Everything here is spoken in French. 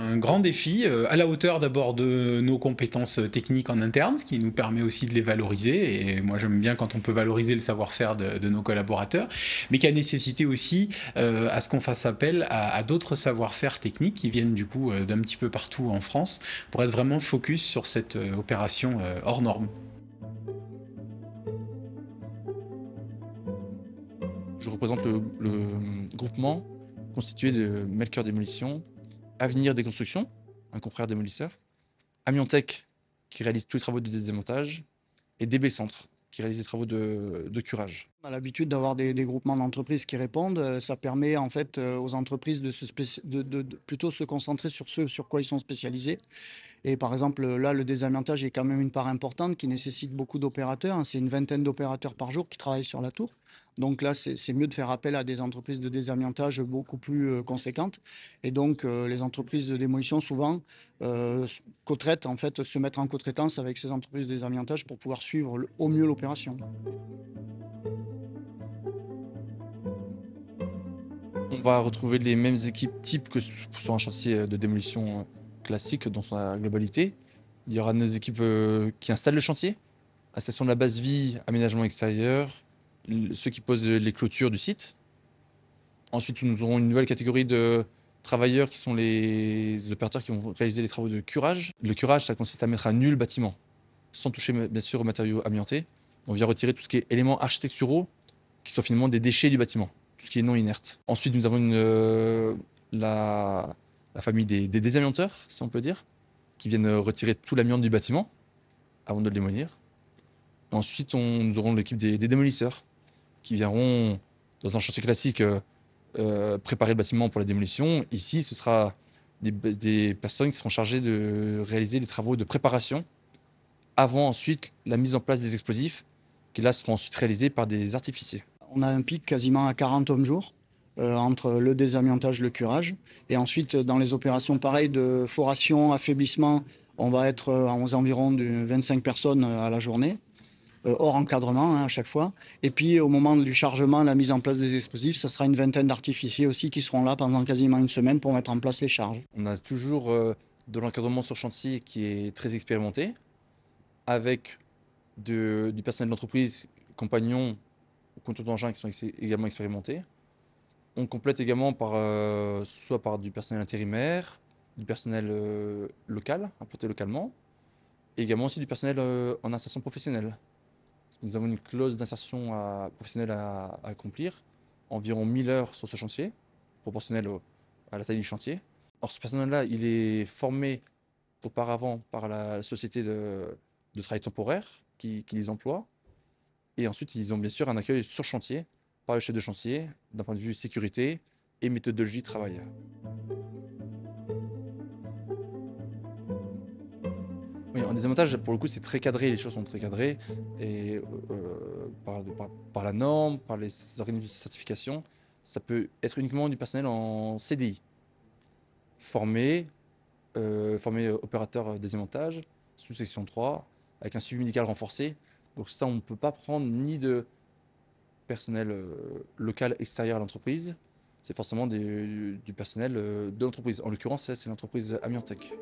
un grand défi, à la hauteur d'abord de nos compétences techniques en interne, ce qui nous permet aussi de les valoriser. Et moi, j'aime bien quand on peut valoriser le savoir-faire de nos collaborateurs, mais qui a nécessité aussi à ce qu'on fasse appel à d'autres savoir-faire techniques qui viennent du coup d'un petit peu partout en France pour être vraiment focus sur cette opération hors norme. Je représente le groupement constitué de Melchior Démolition, Avenir des Constructions, un confrère démolisseur, Amiantec qui réalise tous les travaux de désamiantage et DB Centre qui réalise les travaux de curage. On a l'habitude d'avoir des groupements d'entreprises qui répondent. Ça permet en fait aux entreprises de plutôt se concentrer sur ce sur quoi ils sont spécialisés. Et par exemple, là, le désamiantage est quand même une part importante qui nécessite beaucoup d'opérateurs, hein. C'est une vingtaine d'opérateurs par jour qui travaillent sur la tour. Donc là, c'est mieux de faire appel à des entreprises de désamiantage beaucoup plus conséquentes. Et donc, les entreprises de démolition, souvent, co-traitent, en fait, se mettre en co-traitance avec ces entreprises de désamiantage pour pouvoir suivre au mieux l'opération. On va retrouver les mêmes équipes types que sur un chantier de démolition classique dans sa globalité. Il y aura nos équipes qui installent le chantier, installation de la base vie, aménagement extérieur, ceux qui posent les clôtures du site. Ensuite, nous aurons une nouvelle catégorie de travailleurs qui sont les opérateurs qui vont réaliser les travaux de curage. Le curage, ça consiste à mettre à nu le bâtiment, sans toucher bien sûr aux matériaux amiantés. On vient retirer tout ce qui est éléments architecturaux, qui sont finalement des déchets du bâtiment, tout ce qui est non inerte. Ensuite, nous avons la famille des désamianteurs, si on peut dire, qui viennent retirer tout l'amiante du bâtiment avant de le démolir. Ensuite, nous aurons l'équipe des démolisseurs, qui viendront, dans un chantier classique, préparer le bâtiment pour la démolition. Ici, ce sera des personnes qui seront chargées de réaliser les travaux de préparation avant ensuite la mise en place des explosifs, qui là seront ensuite réalisés par des artificiers. On a un pic quasiment à 40 hommes jour entre le désamiantage, le curage. Et ensuite, dans les opérations pareilles de foration, affaiblissement, on va être aux environs de 25 personnes à la journée, hors encadrement hein, à chaque fois. Et puis, au moment du chargement, la mise en place des explosifs, ça sera une vingtaine d'artificiers aussi qui seront là pendant quasiment une semaine pour mettre en place les charges. On a toujours de l'encadrement sur chantier qui est très expérimenté, avec du personnel d'entreprise, compagnons ou conducteurs d'engins qui sont également expérimentés. On complète également soit par du personnel intérimaire, du personnel local, implanté localement, et également aussi du personnel en insertion professionnelle. Nous avons une clause d'insertion professionnelle à accomplir, environ 1000 heures sur ce chantier, proportionnel à la taille du chantier. Or, ce personnel-là, il est formé auparavant par la société de travail temporaire qui les emploie. Et ensuite, ils ont bien sûr un accueil sur chantier par le chef de chantier, d'un point de vue sécurité et méthodologie de travail. Oui, en désavantage, pour le coup, c'est très cadré, les choses sont très cadrées, et par la norme, par les organismes de certification. Ça peut être uniquement du personnel en CDI, formé, formé opérateur désamiantage, sous section 3, avec un suivi médical renforcé. Donc ça, on ne peut pas prendre ni de personnel local extérieur à l'entreprise, c'est forcément du personnel de l'entreprise. En l'occurrence, c'est l'entreprise Amiantec.